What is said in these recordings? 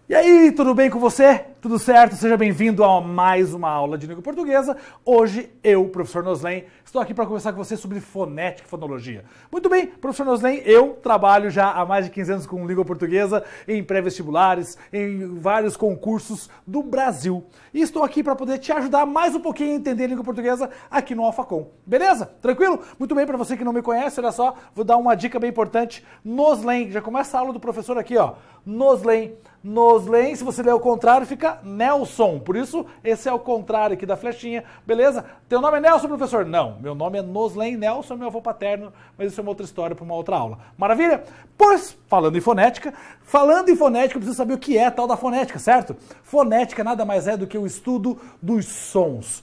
E aí, tudo bem com você? Tudo certo? Seja bem-vindo a mais uma aula de língua portuguesa. Hoje, eu, professor Noslen, estou aqui para conversar com você sobre fonética e fonologia. Muito bem, professor Noslen, eu trabalho já há mais de 15 anos com língua portuguesa em pré-vestibulares, em vários concursos do Brasil. E estou aqui para poder te ajudar mais um pouquinho a entender língua portuguesa aqui no Alfacom. Beleza? Tranquilo? Muito bem, para você que não me conhece, olha só, vou dar uma dica bem importante. Noslen, já começa a aula do professor aqui, ó. Noslen. Noslen, se você ler ao contrário, fica Nelson. Por isso, esse é o contrário aqui da flechinha, beleza? Teu nome é Nelson, professor? Não, meu nome é Noslen Nelson, meu avô paterno, mas isso é uma outra história para uma outra aula. Maravilha? Pois, falando em fonética, eu preciso saber o que é a tal da fonética, certo? Fonética nada mais é do que o estudo dos sons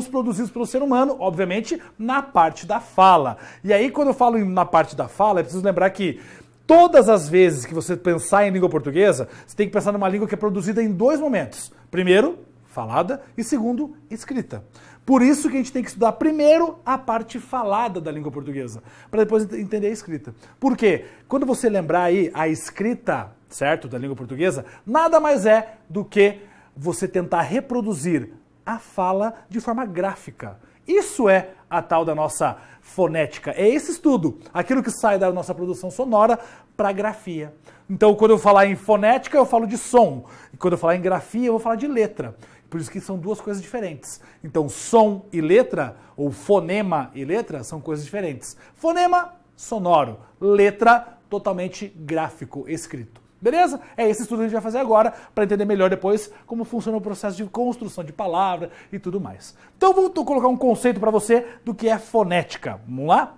produzidos pelo ser humano, obviamente, na parte da fala. E aí, quando eu falo na parte da fala, é preciso lembrar que todas as vezes que você pensar em língua portuguesa, você tem que pensar numa língua que é produzida em dois momentos. Primeiro, falada, e segundo, escrita. Por isso que a gente tem que estudar primeiro a parte falada da língua portuguesa, para depois entender a escrita. Por quê? Quando você lembrar aí a escrita, certo, da língua portuguesa, nada mais é do que você tentar reproduzir a fala de forma gráfica. Isso é a tal da nossa fonética, é esse estudo, aquilo que sai da nossa produção sonora para a grafia. Então, quando eu falar em fonética, eu falo de som, e quando eu falar em grafia, eu vou falar de letra. Por isso que são duas coisas diferentes. Então, som e letra, ou fonema e letra, são coisas diferentes. Fonema, sonoro, letra, totalmente gráfico, escrito. Beleza? É esse estudo que a gente vai fazer agora para entender melhor depois como funciona o processo de construção de palavra e tudo mais. Então vou colocar um conceito para você do que é fonética. Vamos lá?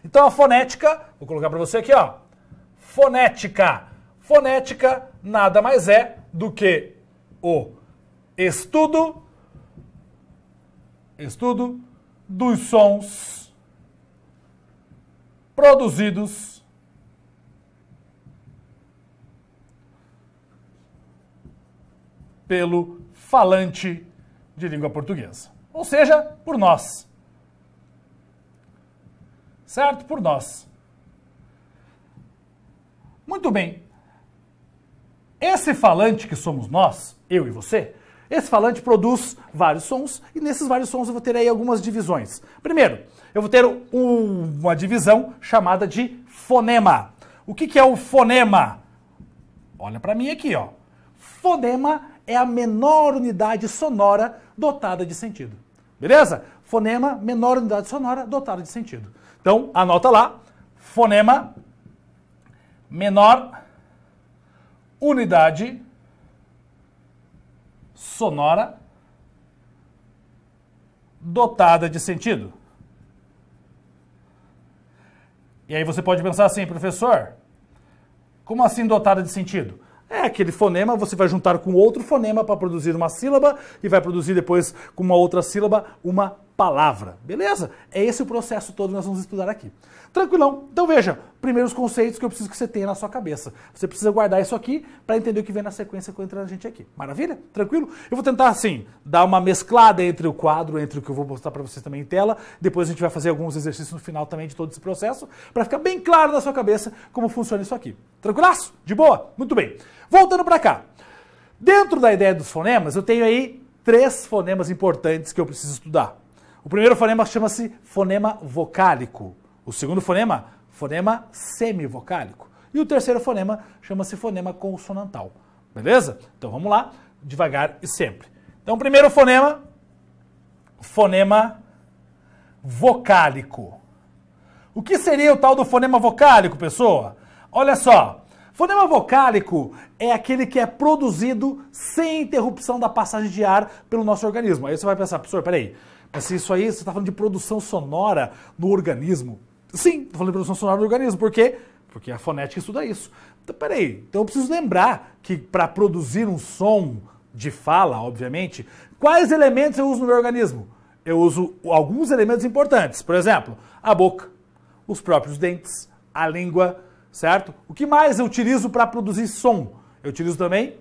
Então a fonética, vou colocar para você aqui, ó. Fonética. Fonética nada mais é do que o estudo dos sons produzidos pelo falante de língua portuguesa. Ou seja, por nós. Certo? Por nós. Muito bem. Esse falante que somos nós, eu e você, esse falante produz vários sons e nesses vários sons eu vou ter aí algumas divisões. Primeiro, eu vou ter uma divisão chamada de fonema. O que é o fonema? Olha para mim aqui, ó. Fonema é a menor unidade sonora dotada de sentido. Beleza? Fonema, menor unidade sonora dotada de sentido. Então, anota lá. Fonema, menor unidade sonora dotada de sentido. E aí você pode pensar assim, professor, como assim dotada de sentido? É aquele fonema, você vai juntar com outro fonema para produzir uma sílaba e vai produzir depois com uma outra sílaba uma palavra. Beleza? É esse o processo todo que nós vamos estudar aqui. Tranquilão? Então veja, primeiros conceitos que eu preciso que você tenha na sua cabeça. Você precisa guardar isso aqui para entender o que vem na sequência com a gente aqui. Maravilha? Tranquilo? Eu vou tentar assim, dar uma mesclada entre o quadro, entre o que eu vou mostrar para vocês também em tela. Depois a gente vai fazer alguns exercícios no final também de todo esse processo, para ficar bem claro na sua cabeça como funciona isso aqui. Tranquilaço? De boa? Muito bem. Voltando para cá. Dentro da ideia dos fonemas, eu tenho aí 3 fonemas importantes que eu preciso estudar. O primeiro fonema chama-se fonema vocálico. O segundo fonema, fonema semivocálico. E o terceiro fonema chama-se fonema consonantal. Beleza? Então vamos lá, devagar e sempre. Então, primeiro fonema, fonema vocálico. O que seria o tal do fonema vocálico, pessoa? Olha só, fonema vocálico é aquele que é produzido sem interrupção da passagem de ar pelo nosso organismo. Aí você vai pensar, professor, peraí, mas se isso aí, você está falando de produção sonora no organismo. Sim, estou falando de produção sonora no organismo. Por quê? Porque a fonética estuda isso. Então, peraí, então eu preciso lembrar que para produzir um som de fala, obviamente, quais elementos eu uso no meu organismo? Eu uso alguns elementos importantes. Por exemplo, a boca, os próprios dentes, a língua, certo? O que mais eu utilizo para produzir som? Eu utilizo também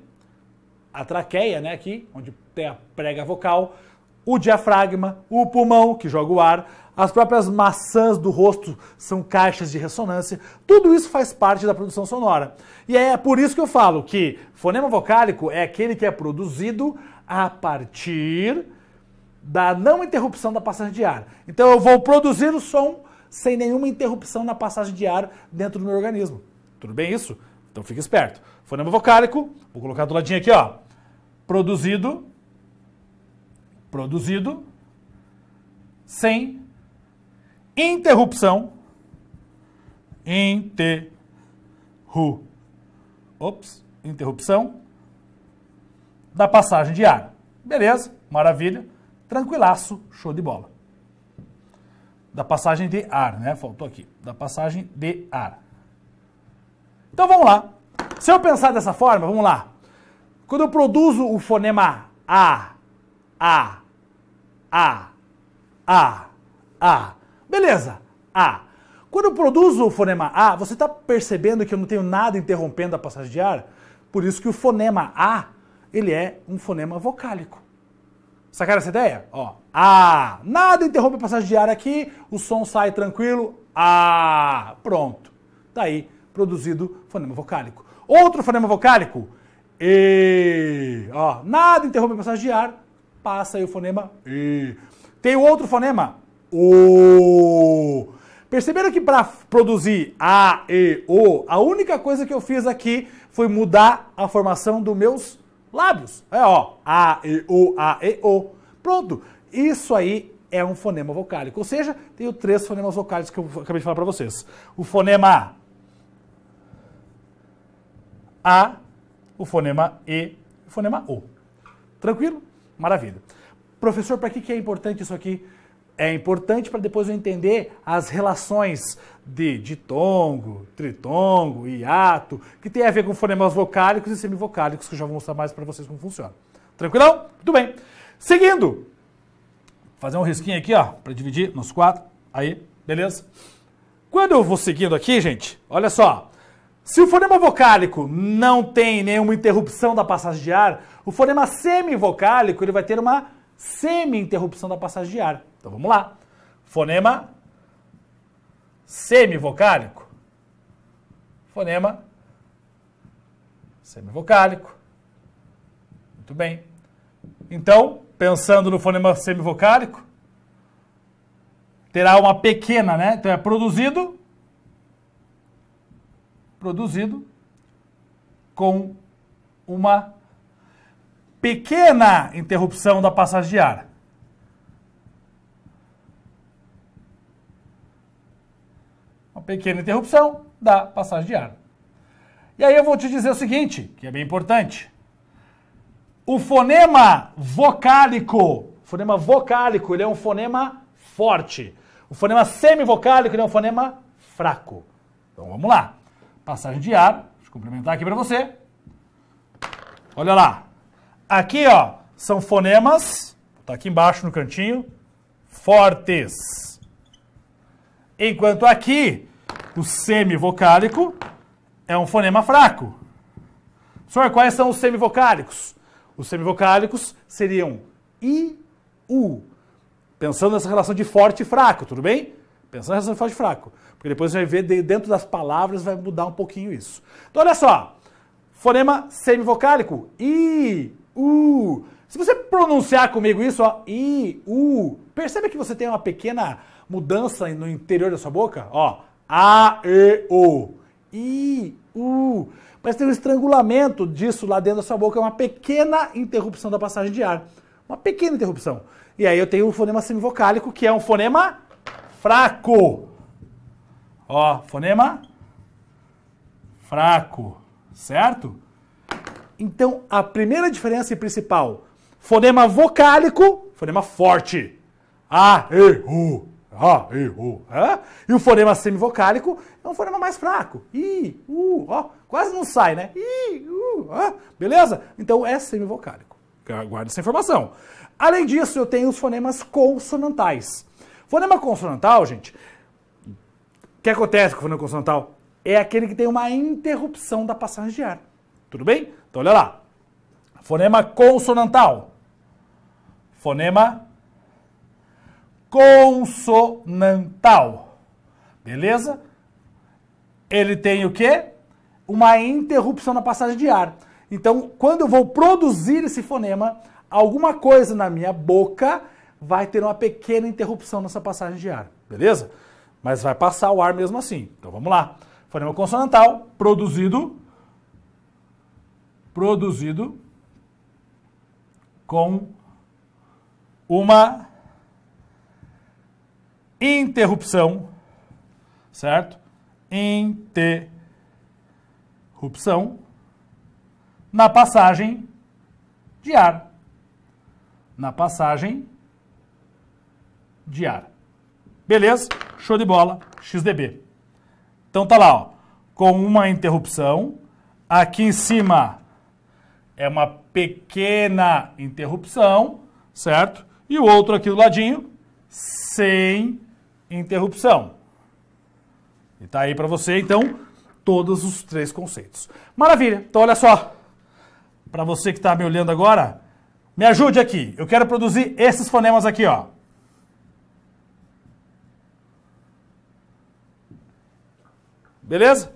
a traqueia, né, aqui, onde tem a prega vocal, o diafragma, o pulmão, que joga o ar, as próprias maçãs do rosto são caixas de ressonância, tudo isso faz parte da produção sonora. E é por isso que eu falo que fonema vocálico é aquele que é produzido a partir da não interrupção da passagem de ar. Então eu vou produzir o som sem nenhuma interrupção na passagem de ar dentro do meu organismo. Tudo bem isso? Então fique esperto. Fonema vocálico, vou colocar do ladinho aqui, ó. Produzido sem interrupção da passagem de ar. Beleza, maravilha, tranquilaço, show de bola. Da passagem de ar, né? Faltou aqui. Da passagem de ar. Então vamos lá. Se eu pensar dessa forma, vamos lá. Quando eu produzo o fonema A, beleza, A. Quando eu produzo o fonema A, você está percebendo que eu não tenho nada interrompendo a passagem de ar? Por isso que o fonema A, ele é um fonema vocálico. Sacaram essa ideia? Ó, A. Nada interrompe a passagem de ar aqui, o som sai tranquilo. A. Pronto. Daí, produzido fonema vocálico. Outro fonema vocálico, E. Ó, nada interrompe a passagem de ar, passa aí o fonema E. Tem outro fonema, O. Perceberam que para produzir A, E, O, a única coisa que eu fiz aqui foi mudar a formação dos meus lábios. É, ó, A, E, O. Pronto. Isso aí é um fonema vocálico. Ou seja, tenho 3 fonemas vocálicos que eu acabei de falar para vocês. O fonema A, o fonema E, o fonema O. Tranquilo? Maravilha. Professor, para que é importante isso aqui? É importante para depois eu entender as relações de ditongo, tritongo, hiato, que tem a ver com fonemas vocálicos e semivocálicos, que eu já vou mostrar mais para vocês como funciona. Tranquilão? Muito bem. Seguindo, vou fazer um risquinho aqui, ó, para dividir nos 4. Aí, beleza? Quando eu vou seguindo aqui, gente, olha só. Se o fonema vocálico não tem nenhuma interrupção da passagem de ar, o fonema semivocálico ele vai ter uma semi-interrupção da passagem de ar. Então vamos lá. Fonema semivocálico. Fonema semivocálico. Muito bem. Então, pensando no fonema semivocálico, terá uma pequena, né? Então é produzido com uma pequena interrupção da passagem de ar. Uma pequena interrupção da passagem de ar. E aí eu vou te dizer o seguinte, que é bem importante. O fonema vocálico, ele é um fonema forte. O fonema semivocálico, ele é um fonema fraco. Então vamos lá. Passagem de ar, deixa eu complementar aqui para você. Olha lá. Aqui, ó, são fonemas, tá aqui embaixo no cantinho, fortes. Enquanto aqui, o semivocálico é um fonema fraco. Senhor, quais são os semivocálicos? Os semivocálicos seriam I, U. Pensando nessa relação de forte e fraco, tudo bem? Pensando nessa relação de forte e fraco. Porque depois você vai ver dentro das palavras vai mudar um pouquinho isso. Então olha só. Fonema semivocálico. I, U. Se você pronunciar comigo isso, ó, I, U. Percebe que você tem uma pequena mudança no interior da sua boca? Ó, A, E, O. I, U. Mas tem um estrangulamento disso lá dentro da sua boca, é uma pequena interrupção da passagem de ar. Uma pequena interrupção. E aí eu tenho o fonema semivocálico, que é um fonema fraco. Ó, fonema fraco, certo? Então, a primeira diferença principal, fonema vocálico, fonema forte. A, E, U. A, E, U. E o fonema semivocálico é um fonema mais fraco. I, U. Ó, quase não sai, né? I, U. Beleza? Então é semivocálico. Guarda essa informação. Além disso, eu tenho os fonemas consonantais. Fonema consonantal, gente, o que acontece com o fonema consonantal? É aquele que tem uma interrupção da passagem de ar. Tudo bem? Então olha lá. Fonema consonantal. Fonema consonantal. Beleza? Ele tem o quê? Uma interrupção na passagem de ar. Então, quando eu vou produzir esse fonema, alguma coisa na minha boca vai ter uma pequena interrupção nessa passagem de ar. Beleza? Mas vai passar o ar mesmo assim. Então, vamos lá. Fonema consonantal, produzido com uma interrupção, certo? Interrupção na passagem de ar. Na passagem de ar. Beleza? Show de bola. XDB. Então tá lá, ó, com uma interrupção. Aqui em cima é uma pequena interrupção, certo? E o outro aqui do ladinho, sem interrupção. E tá aí para você, então, todos os três conceitos. Maravilha! Então, olha só. Para você que está me olhando agora, me ajude aqui. Eu quero produzir esses fonemas aqui, ó. Beleza?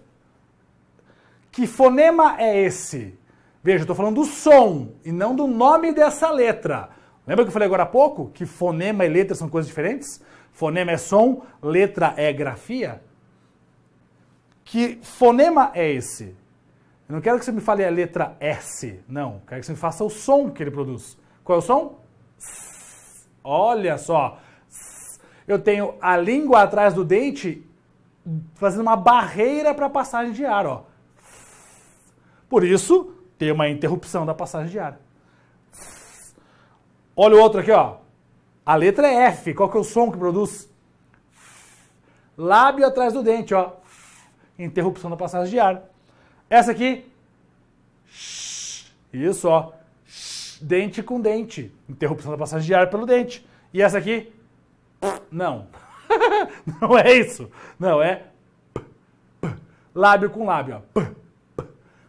Que fonema é esse? Veja, eu estou falando do som e não do nome dessa letra. Lembra que eu falei agora há pouco que fonema e letra são coisas diferentes? Fonema é som, letra é grafia. Que fonema é esse? Eu não quero que você me fale a letra S, não. Quero que você me faça o som que ele produz. Qual é o som? Olha só. Eu tenho a língua atrás do dente fazendo uma barreira para a passagem de ar, ó. Por isso, tem uma interrupção da passagem de ar. Olha o outro aqui, ó. A letra é F. Qual que é o som que produz? Lábio atrás do dente, ó. Interrupção da passagem de ar. Essa aqui, isso, ó. Dente com dente. Interrupção da passagem de ar pelo dente. E essa aqui, não. Não é isso. Não, é lábio com lábio, ó.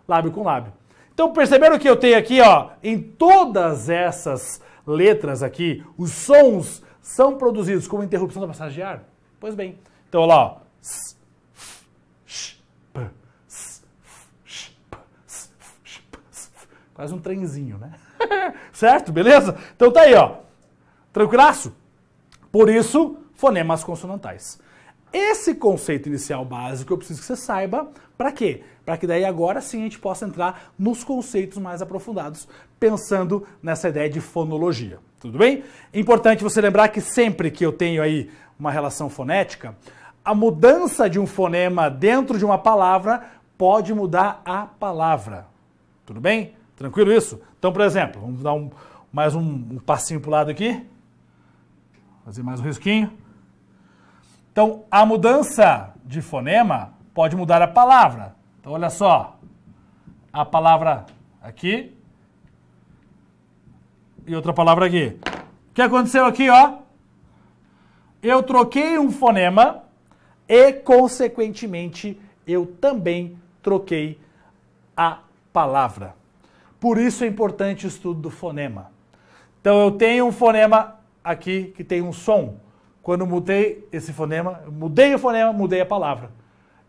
Lábio com lábio. Então, perceberam que eu tenho aqui, ó, em todas essas letras aqui, os sons são produzidos como interrupção da passagem de ar? Pois bem. Então, olha lá, ó. Quase um trenzinho, né? Certo? Beleza? Então tá aí, ó. Tranquilaço? Por isso, fonemas consonantais. Esse conceito inicial básico eu preciso que você saiba. Para quê? Para que daí agora sim a gente possa entrar nos conceitos mais aprofundados, pensando nessa ideia de fonologia. Tudo bem? É importante você lembrar que sempre que eu tenho aí uma relação fonética, a mudança de um fonema dentro de uma palavra pode mudar a palavra. Tudo bem? Tranquilo isso? Então, por exemplo, vamos dar mais um passinho para o lado aqui. Fazer mais um risquinho. Então, a mudança de fonema pode mudar a palavra. Então, olha só. A palavra aqui e outra palavra aqui. O que aconteceu aqui, ó? Eu troquei um fonema e, consequentemente, eu também troquei a palavra. Por isso é importante o estudo do fonema. Então, eu tenho um fonema aqui que tem um som. Quando eu mudei esse fonema, mudei o fonema, mudei a palavra.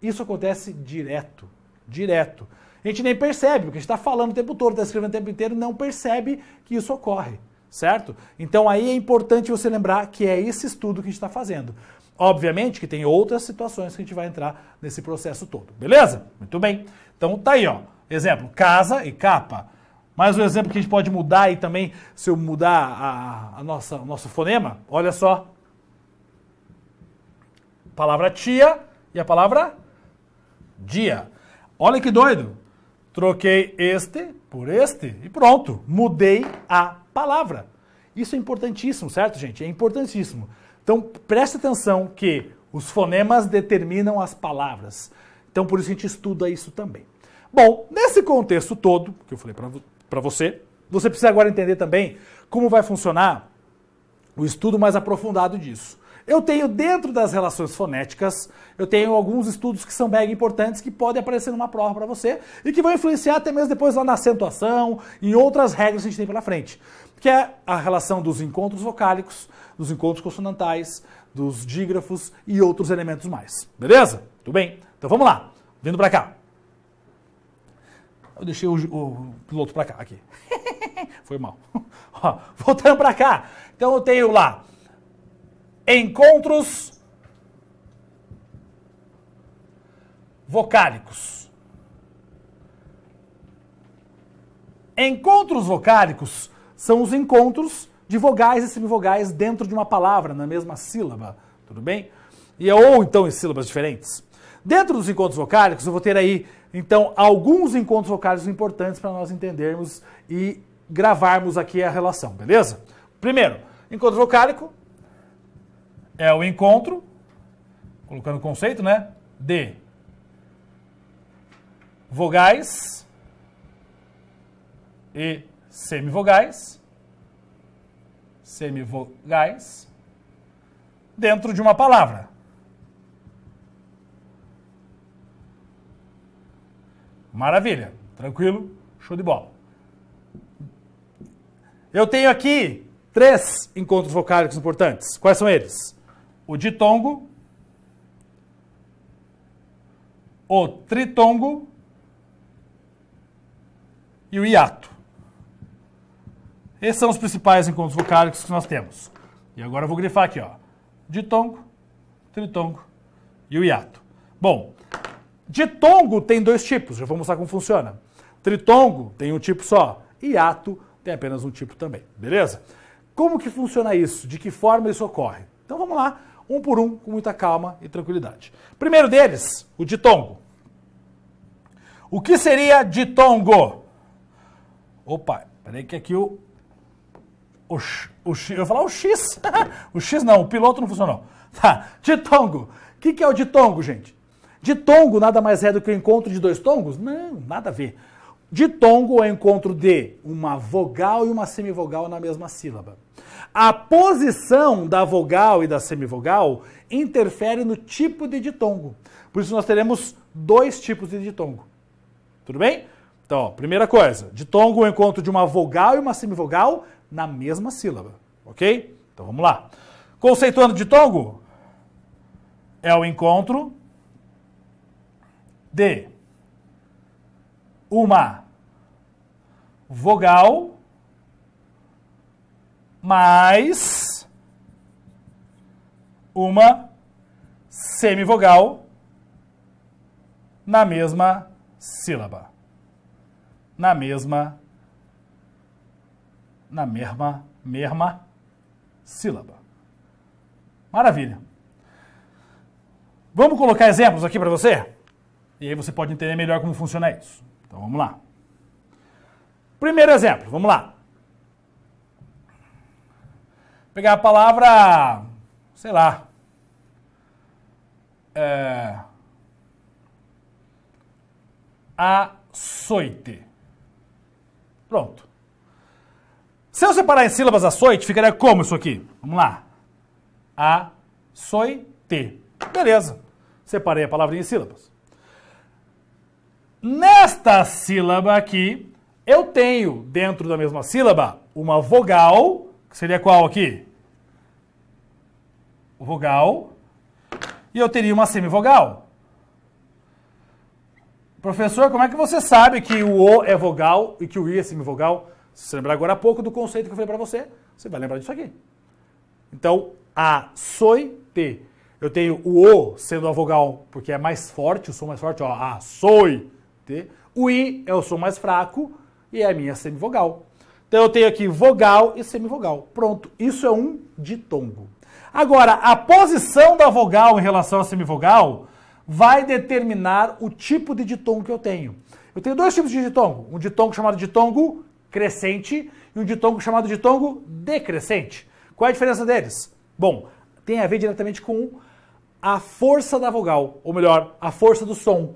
Isso acontece direto. Direto. A gente nem percebe, porque a gente está falando o tempo todo, está escrevendo o tempo inteiro, não percebe que isso ocorre. Certo? Então aí é importante você lembrar que é esse estudo que a gente está fazendo. Obviamente que tem outras situações que a gente vai entrar nesse processo todo. Beleza? Muito bem. Então tá aí, ó. Exemplo, casa e capa. Mais um exemplo que a gente pode mudar aí também, se eu mudar o nosso fonema. Olha só. Palavra tia e a palavra dia. Olha que doido. Troquei este por este e pronto. Mudei a palavra. Isso é importantíssimo, certo, gente? É importantíssimo. Então, preste atenção que os fonemas determinam as palavras. Então, por isso a gente estuda isso também. Bom, nesse contexto todo, que eu falei para você, você precisa agora entender também como vai funcionar o estudo mais aprofundado disso. Eu tenho dentro das relações fonéticas, eu tenho alguns estudos que são mega importantes que podem aparecer numa prova para você e que vão influenciar até mesmo depois lá na acentuação e em outras regras que a gente tem pela frente. que é a relação dos encontros vocálicos, dos encontros consonantais, dos dígrafos e outros elementos mais. Beleza? Tudo bem? Então vamos lá. Vindo para cá. Eu deixei o piloto para cá, aqui. Foi mal. Ó, voltando para cá. Então eu tenho lá encontros vocálicos. Encontros vocálicos são os encontros de vogais e semivogais dentro de uma palavra, na mesma sílaba. Tudo bem? Ou então em sílabas diferentes. Dentro dos encontros vocálicos, eu vou ter aí, então, alguns encontros vocálicos importantes para nós entendermos e gravarmos aqui a relação, beleza? Primeiro, encontro vocálico é o encontro, colocando o conceito, né? De vogais e semivogais dentro de uma palavra. Maravilha, tranquilo, show de bola. Eu tenho aqui 3 encontros vocálicos importantes. Quais são eles? O ditongo, o tritongo e o hiato. Esses são os principais encontros vocálicos que nós temos. E agora eu vou grifar aqui, ó. Ditongo, tritongo e o hiato. Bom, ditongo tem 2 tipos, já vou mostrar como funciona. Tritongo tem um tipo só, hiato tem apenas um tipo também, beleza? Como que funciona isso? De que forma isso ocorre? Então vamos lá, um por um, com muita calma e tranquilidade. Primeiro deles, o ditongo. O que seria ditongo? Opa, peraí que aqui o X, eu ia falar o X. O X não, o piloto não funcionou. Tá, ditongo. O que é o ditongo, gente? Ditongo nada mais é do que o encontro de 2 tongos? Não, nada a ver. Ditongo é o encontro de uma vogal e uma semivogal na mesma sílaba. A posição da vogal e da semivogal interfere no tipo de ditongo. Por isso nós teremos 2 tipos de ditongo. Tudo bem? Então, ó, primeira coisa, ditongo é o encontro de uma vogal e uma semivogal na mesma sílaba. Ok? Então vamos lá. Conceituando ditongo, é o encontro de uma vogal mais uma semivogal na mesma sílaba. Na mesma sílaba. Maravilha. Vamos colocar exemplos aqui para você? E aí você pode entender melhor como funciona isso. Então vamos lá. Primeiro exemplo, vamos lá. Pegar a palavra, sei lá, açoite. Pronto. Se eu separar em sílabas açoite, ficaria como isso aqui? Vamos lá. Açoite. Beleza. Separei a palavrinha em sílabas. Nesta sílaba aqui, eu tenho, dentro da mesma sílaba, uma vogal, que seria qual aqui? Vogal. E eu teria uma semivogal. Professor, como é que você sabe que o O é vogal e que o I é semivogal? Se você lembrar agora há pouco do conceito que eu falei para você, você vai lembrar disso aqui. Então, açoite. Eu tenho o O sendo a vogal porque é mais forte, o som mais forte, ó, açoite. O I é o som mais fraco e é a minha semivogal. Então eu tenho aqui vogal e semivogal. Pronto, isso é um ditongo. Agora, a posição da vogal em relação à semivogal vai determinar o tipo de ditongo que eu tenho. Eu tenho 2 tipos de ditongo. Um ditongo chamado ditongo crescente e um ditongo chamado ditongo decrescente. Qual é a diferença deles? Bom, tem a ver diretamente com a força da vogal, ou melhor, a força do som.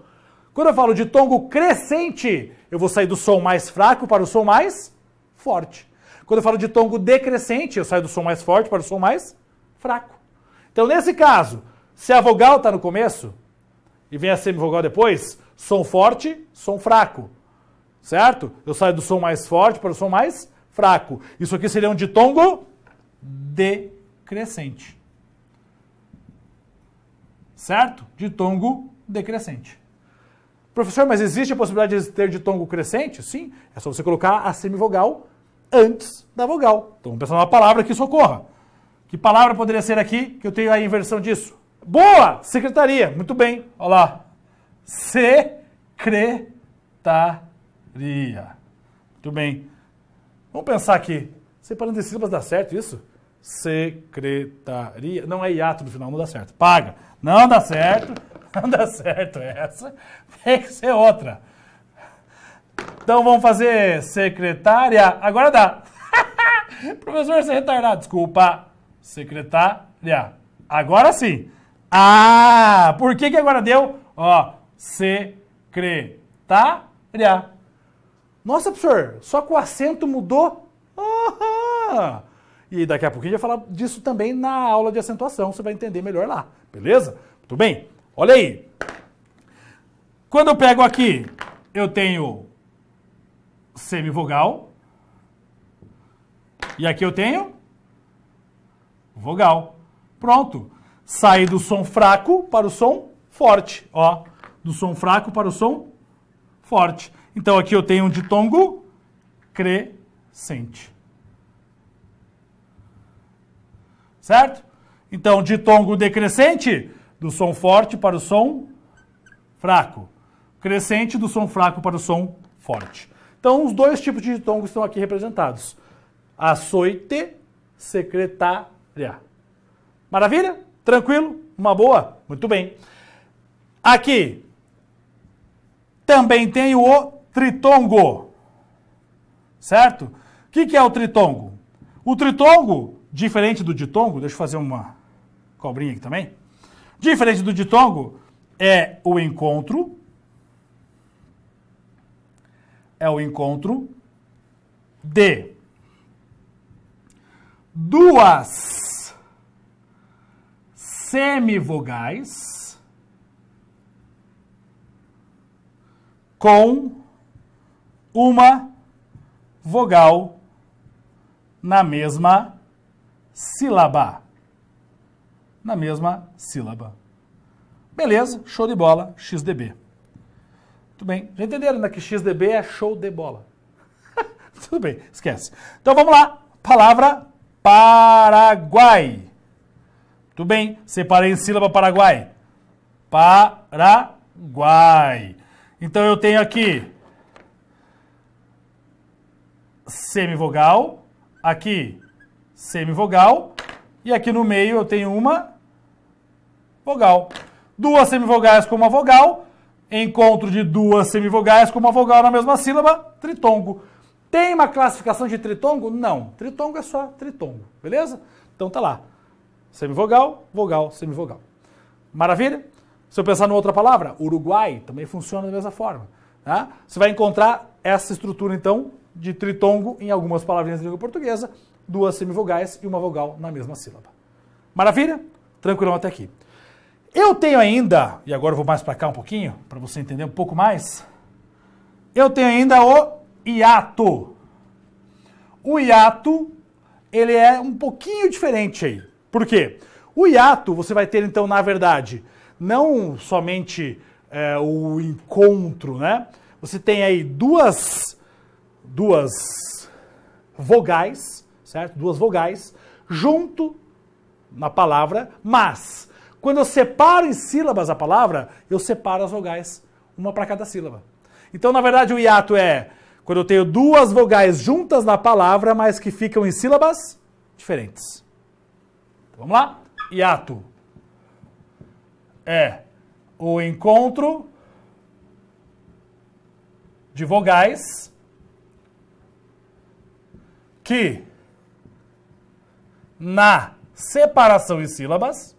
Quando eu falo ditongo crescente, eu vou sair do som mais fraco para o som mais forte. Quando eu falo ditongo decrescente, eu saio do som mais forte para o som mais fraco. Então, nesse caso, se a vogal está no começo e vem a semivogal depois, som forte, som fraco. Certo? Eu saio do som mais forte para o som mais fraco. Isso aqui seria um ditongo decrescente. Certo? Ditongo decrescente. Professor, mas existe a possibilidade de ter ditongo crescente? Sim, é só você colocar a semivogal antes da vogal. Então vamos pensar numa palavra que isso ocorra. Que palavra poderia ser aqui que eu tenho a inversão disso? Boa! Secretaria. Muito bem. Olha lá. Secretaria. Muito bem. Vamos pensar aqui. Separando as sílabas dá certo isso? Secretaria. Não é hiato no final, não dá certo. Paga. Não dá certo. Não dá certo essa. Tem que ser outra. Então vamos fazer secretária. Agora dá. Professor, você é retardado. Desculpa. Secretária. Agora sim. Ah, por que agora deu? Ó, secretária. Nossa, professor, só que o acento mudou. Ah, e daqui a pouquinho a gente vai falar disso também na aula de acentuação. Você vai entender melhor lá. Beleza? Muito bem. Olha aí. Quando eu pego aqui, eu tenho semivogal. E aqui eu tenho vogal. Pronto. Saí do som fraco para o som forte. Ó, do som fraco para o som forte. Então aqui eu tenho um ditongo crescente. Certo? Então ditongo decrescente do som forte para o som fraco. Crescente do som fraco para o som forte. Então os dois tipos de ditongos estão aqui representados. Açoite, secretária. Maravilha? Tranquilo? Uma boa? Muito bem. Aqui também tem o tritongo. Certo? O que é o tritongo? O tritongo, diferente do ditongo, deixa eu fazer uma cobrinha aqui também. Diferente do ditongo, é o encontro. É o encontro de duas semivogais com uma vogal na mesma sílaba. Na mesma sílaba. Beleza, show de bola, XDB. Muito bem, já entenderam, né, que XDB é show de bola. Tudo bem, esquece. Então vamos lá, palavra Paraguai. Muito bem, separei em sílaba Paraguai. Paraguai. Então eu tenho aqui semivogal, aqui semivogal, e aqui no meio eu tenho uma vogal. Duas semivogais com uma vogal, encontro de duas semivogais com uma vogal na mesma sílaba, tritongo. Tem uma classificação de tritongo? Não. Tritongo é só tritongo, beleza? Então tá lá. Semivogal, vogal, semivogal. Maravilha? Se eu pensar em outra palavra, Uruguai, também funciona da mesma forma. Tá? Você vai encontrar essa estrutura, então, de tritongo em algumas palavrinhas de língua portuguesa, duas semivogais e uma vogal na mesma sílaba. Maravilha? Tranquilão até aqui. Eu tenho ainda, e agora eu vou mais para cá um pouquinho, para você entender um pouco mais, eu tenho ainda o hiato. O hiato, ele é um pouquinho diferente aí. Por quê? O hiato, você vai ter, então, na verdade, não somente o encontro, né? Você tem aí duas vogais, certo? Duas vogais junto na palavra, mas quando eu separo em sílabas a palavra, eu separo as vogais, uma para cada sílaba. Então, na verdade, o hiato é quando eu tenho duas vogais juntas na palavra, mas que ficam em sílabas diferentes. Então, vamos lá? Hiato é o encontro de vogais que, na separação em sílabas,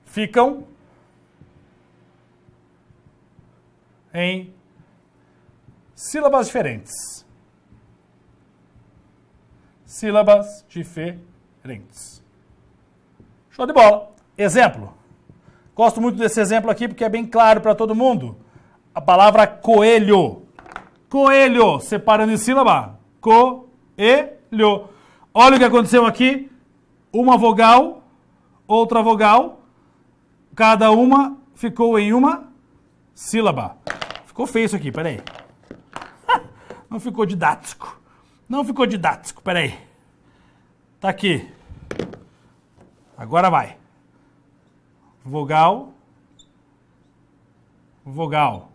ficam em sílabas diferentes. Sílabas diferentes. Show de bola. Exemplo. Gosto muito desse exemplo aqui porque é bem claro para todo mundo. A palavra coelho. Coelho, separando em sílaba. Coelho. Olha o que aconteceu aqui. Uma vogal, outra vogal. Cada uma ficou em uma sílaba. Ficou feio isso aqui, peraí. Não ficou didático. Não ficou didático, peraí. Tá aqui. Agora vai. Vogal. Vogal.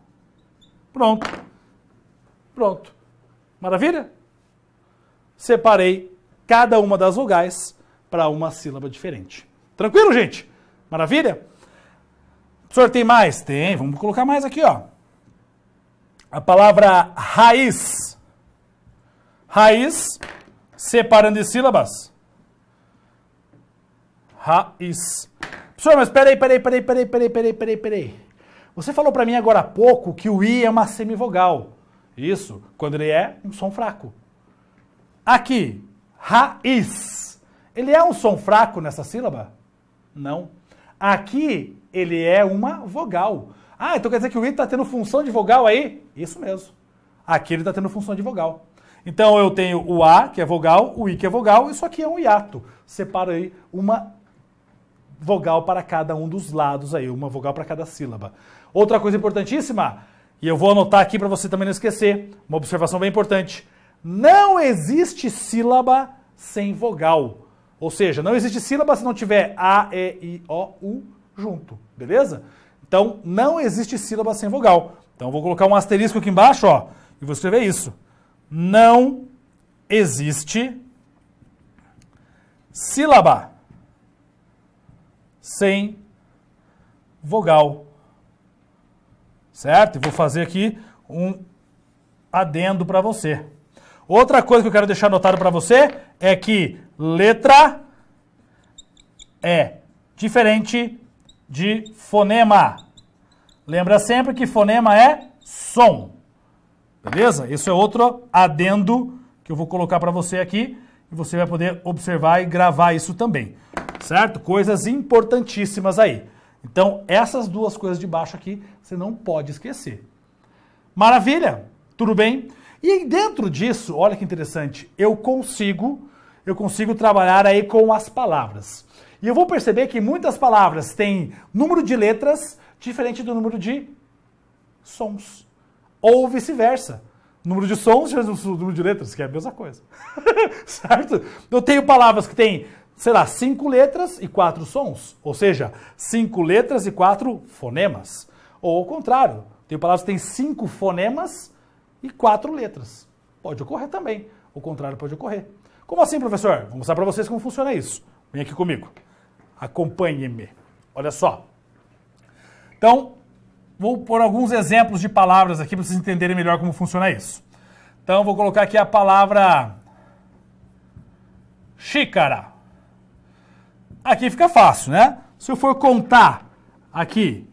Pronto. Pronto. Maravilha? Separei cada uma das vogais para uma sílaba diferente. Tranquilo, gente? Maravilha? O senhor tem mais? Tem. Vamos colocar mais aqui, ó. A palavra raiz. Raiz, separando em sílabas. Raiz. Professor, mas peraí. Você falou para mim agora há pouco que o I é uma semivogal. Isso, quando ele é um som fraco. Aqui, raiz. Ele é um som fraco nessa sílaba? Não. Aqui, ele é uma vogal. Ah, então quer dizer que o I está tendo função de vogal aí? Isso mesmo. Aqui ele está tendo função de vogal. Então eu tenho o A, que é vogal, o I, que é vogal, isso aqui é um hiato. Separa aí uma vogal para cada um dos lados aí, uma vogal para cada sílaba. Outra coisa importantíssima, e eu vou anotar aqui para você também não esquecer, uma observação bem importante. Não existe sílaba sem vogal. Ou seja, não existe sílaba se não tiver A, E, I, O, U junto, beleza? Então, não existe sílaba sem vogal. Então, eu vou colocar um asterisco aqui embaixo, ó, e vou escrever isso. Não existe sílaba sem vogal. Certo? E vou fazer aqui um adendo para você. Outra coisa que eu quero deixar anotado para você é que letra é diferente de fonema. Lembra sempre que fonema é som. Beleza? Esse é outro adendo que eu vou colocar para você aqui e você vai poder observar e gravar isso também. Certo? Coisas importantíssimas aí. Então, essas duas coisas de baixo aqui você não pode esquecer. Maravilha? Tudo bem? E dentro disso, olha que interessante, eu consigo trabalhar aí com as palavras. E eu vou perceber que muitas palavras têm número de letras diferente do número de sons. Ou vice-versa. Número de sons diferente do número de letras, que é a mesma coisa. Certo? Eu tenho palavras que têm, sei lá, 5 letras e 4 sons. Ou seja, 5 letras e 4 fonemas. Ou ao contrário, tem palavras que têm 5 fonemas e 4 letras. Pode ocorrer também. O contrário pode ocorrer. Como assim, professor? Vou mostrar para vocês como funciona isso. Vem aqui comigo. Acompanhe-me. Olha só. Então, vou pôr alguns exemplos de palavras aqui para vocês entenderem melhor como funciona isso. Então, vou colocar aqui a palavra xícara. Aqui fica fácil, né? Se eu for contar aqui,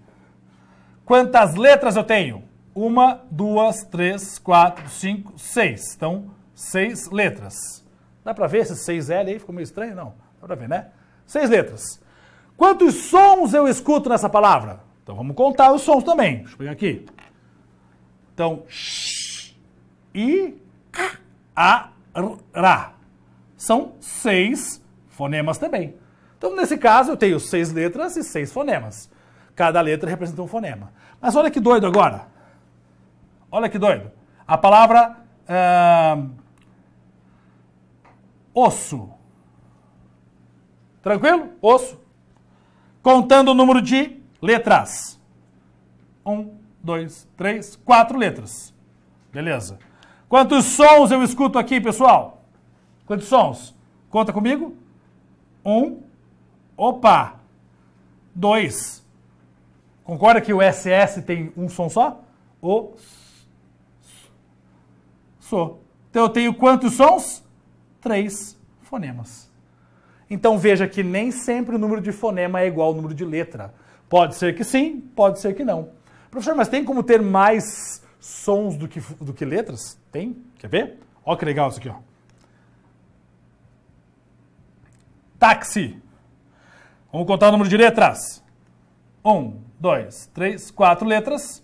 quantas letras eu tenho? 1, 2, 3, 4, 5, 6. Então, 6 letras. Dá pra ver esse 6L aí? Ficou meio estranho? Não. Dá pra ver, né? 6 letras. Quantos sons eu escuto nessa palavra? Então, vamos contar os sons também. Deixa eu pegar aqui. Então, sh, i, a, ra. São 6 fonemas também. Então, nesse caso, eu tenho 6 letras e 6 fonemas. Cada letra representa um fonema. Mas olha que doido agora. Olha que doido. A palavra osso. Tranquilo? Osso. Contando o número de letras. 1, 2, 3, 4 letras. Beleza. Quantos sons eu escuto aqui, pessoal? Quantos sons? Conta comigo. 1. Opa. 2. Concorda que o SS tem um som só? O. So. Então eu tenho quantos sons? 3 fonemas. Então veja que nem sempre o número de fonema é igual ao número de letra. Pode ser que sim, pode ser que não. Professor, mas tem como ter mais sons do que letras? Tem. Quer ver? Olha que legal isso aqui, ó. Táxi. Vamos contar o número de letras. 1, 2, 3, 4 letras.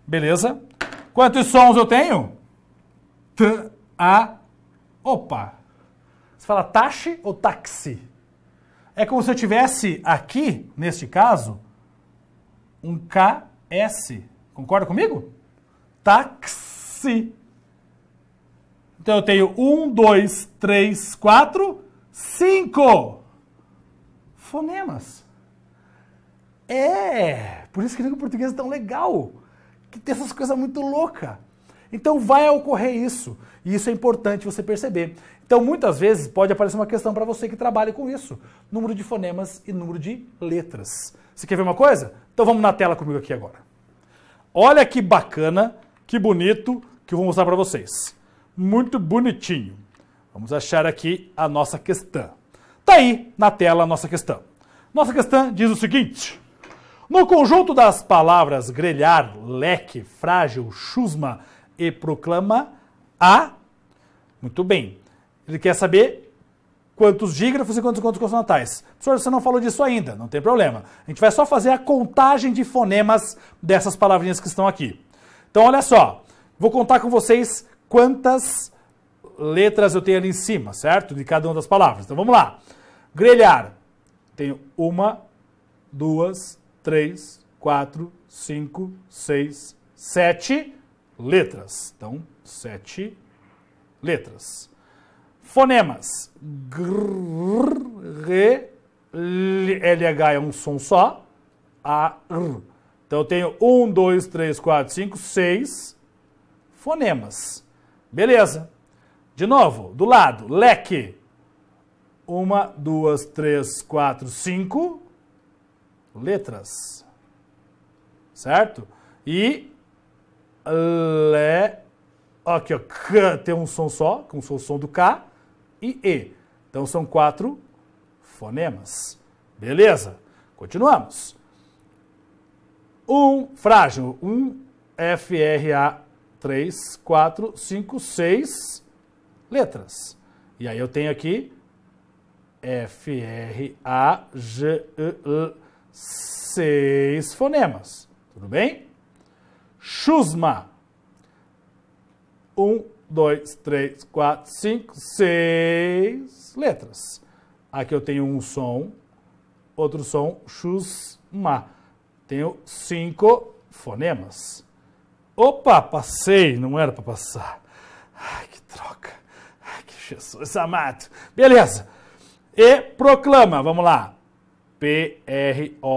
Beleza. Quantos sons eu tenho? T, A. Opa. Você fala taxi ou táxi? É como se eu tivesse aqui, neste caso, um KS. Concorda comigo? Táxi. Então eu tenho 1, 2, 3, 4, 5 fonemas. Por isso que o português é tão legal, que tem essas coisas muito loucas. Então vai ocorrer isso, e isso é importante você perceber. Então muitas vezes pode aparecer uma questão para você que trabalha com isso, número de fonemas e número de letras. Você quer ver uma coisa? Então vamos na tela comigo aqui agora. Olha que bacana, que bonito, que eu vou mostrar para vocês. Muito bonitinho. Vamos achar aqui a nossa questão. Tá aí na tela a nossa questão. Nossa questão diz o seguinte: no conjunto das palavras grelhar, leque, frágil, chusma e proclama, há... Muito bem. Ele quer saber quantos dígrafos e quantos encontros consonantais. Professor, você não falou disso ainda, não tem problema. A gente vai só fazer a contagem de fonemas dessas palavrinhas que estão aqui. Então, olha só. Vou contar com vocês quantas letras eu tenho ali em cima, certo? De cada uma das palavras. Então, vamos lá. Grelhar. Tenho 1, 2, 3, 4, 5, 6, 7 letras. Então, 7 letras. Fonemas. Gr, re, LH é um som só. A, r. Então eu tenho 1, 2, 3, 4, 5, 6 fonemas. Beleza. De novo, do lado, leque. 1, 2, 3, 4, 5 letras. Certo? E aqui, ó, K tem um som só, como se fosse o som do K, e E. Então são 4 fonemas. Beleza? Continuamos. Frágil. FRA 3, 4, 5, 6 letras. E aí eu tenho aqui FRA, G, E, 6 fonemas. Tudo bem? Chusma. 1, 2, 3, 4, 5, 6 letras. Aqui eu tenho um som, outro som, chusma. Tenho 5 fonemas. Opa, passei, não era para passar. Ai, que troca. Ai, que Jesus amado. Beleza. E proclama, vamos lá. P-R-O-C-L-A-M-A.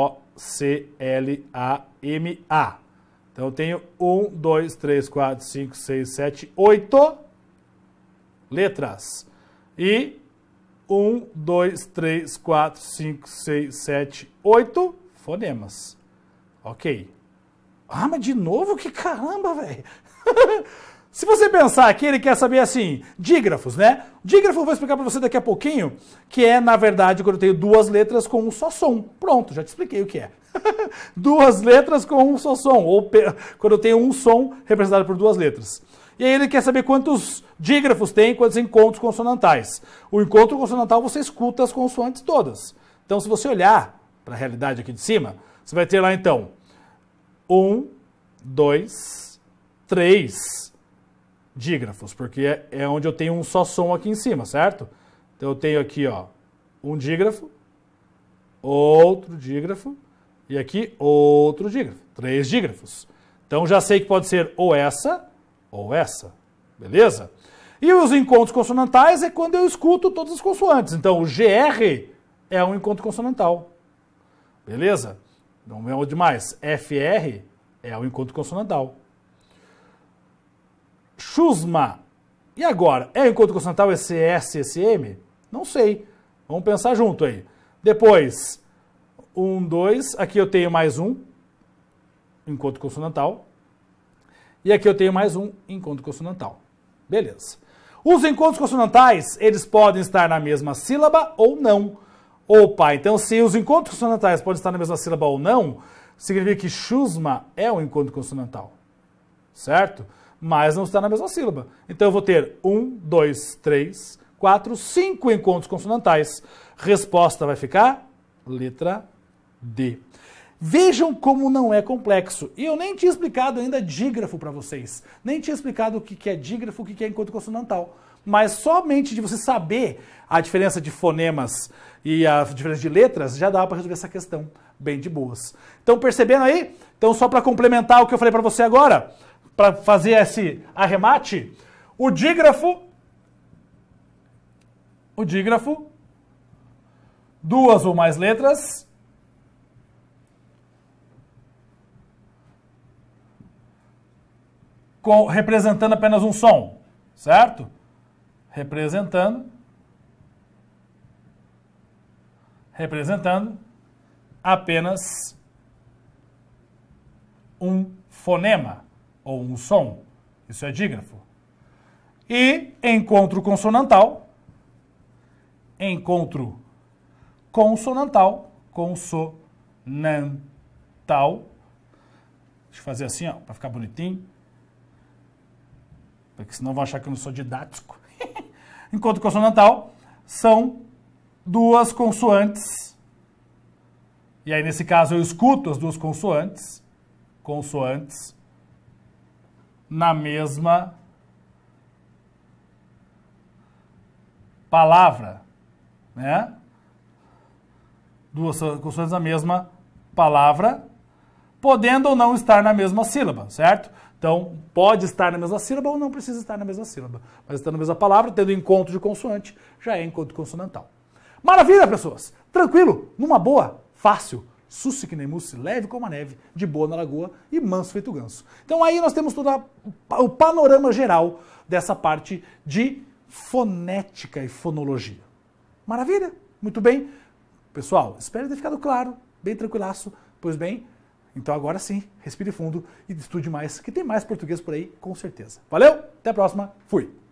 Então eu tenho 1, 2, 3, 4, 5, 6, 7, 8 letras. E 1, 2, 3, 4, 5, 6, 7, 8 fonemas. Ok. Ah, mas de novo? Que caramba, velho. Se você pensar aqui, ele quer saber assim, dígrafos, né? Dígrafo eu vou explicar para você daqui a pouquinho, que é, na verdade, quando eu tenho duas letras com um só som. Pronto, já te expliquei o que é. Duas letras com um só som, ou quando eu tenho um som representado por duas letras. E aí ele quer saber quantos dígrafos tem, quantos encontros consonantais. O encontro consonantal você escuta as consoantes todas. Então, se você olhar para a realidade aqui de cima, você vai ter lá, então, 1, 2, 3 dígrafos, porque é onde eu tenho um só som aqui em cima, certo? Então eu tenho aqui, ó, um dígrafo, outro dígrafo, e aqui outro dígrafo, 3 dígrafos. Então já sei que pode ser ou essa, beleza? E os encontros consonantais é quando eu escuto todas as consoantes. Então o GR é um encontro consonantal, beleza? Não é o demais. FR é o encontro consonantal. Chusma. E agora? É o encontro consonantal esse S, esse M? Não sei. Vamos pensar junto aí. Depois, 1, 2. Aqui eu tenho mais um encontro consonantal. E aqui eu tenho mais um encontro consonantal. Beleza. Os encontros consonantais, eles podem estar na mesma sílaba ou não. Opa, então se os encontros consonantais podem estar na mesma sílaba ou não, significa que chusma é um encontro consonantal. Certo? Mas não está na mesma sílaba. Então eu vou ter 1, 2, 3, 4, 5 encontros consonantais. Resposta vai ficar letra D. Vejam como não é complexo. E eu nem tinha explicado ainda dígrafo para vocês. Nem tinha explicado o que é dígrafo, o que é encontro consonantal. Mas somente de você saber a diferença de fonemas e a diferença de letras, já dá para resolver essa questão bem de boas. Então, percebendo aí? Então, só para complementar o que eu falei para você agora, para fazer esse arremate, o dígrafo, duas ou mais letras, representando apenas um som, certo? Representando apenas um fonema ou um som. Isso é dígrafo. E encontro consonantal. Encontro consonantal. Consonantal. Deixa eu fazer assim, ó, para ficar bonitinho. Porque senão vão achar que eu não sou didático. Encontro consonantal são duas consoantes. E aí, nesse caso, eu escuto as duas consoantes na mesma palavra, né? Duas consoantes na mesma palavra, podendo ou não estar na mesma sílaba, certo? Então, pode estar na mesma sílaba ou não precisa estar na mesma sílaba. Mas estando na mesma palavra, tendo encontro de consoante, já é encontro consonantal. Maravilha, pessoas! Tranquilo, numa boa, fácil, susse que nem mousse, leve como a neve, de boa na lagoa e manso feito ganso. Então aí nós temos todo o panorama geral dessa parte de fonética e fonologia. Maravilha? Muito bem. Pessoal, espero ter ficado claro, bem tranquilaço. Pois bem, então agora sim, respire fundo e estude mais, que tem mais português por aí, com certeza. Valeu, até a próxima, fui!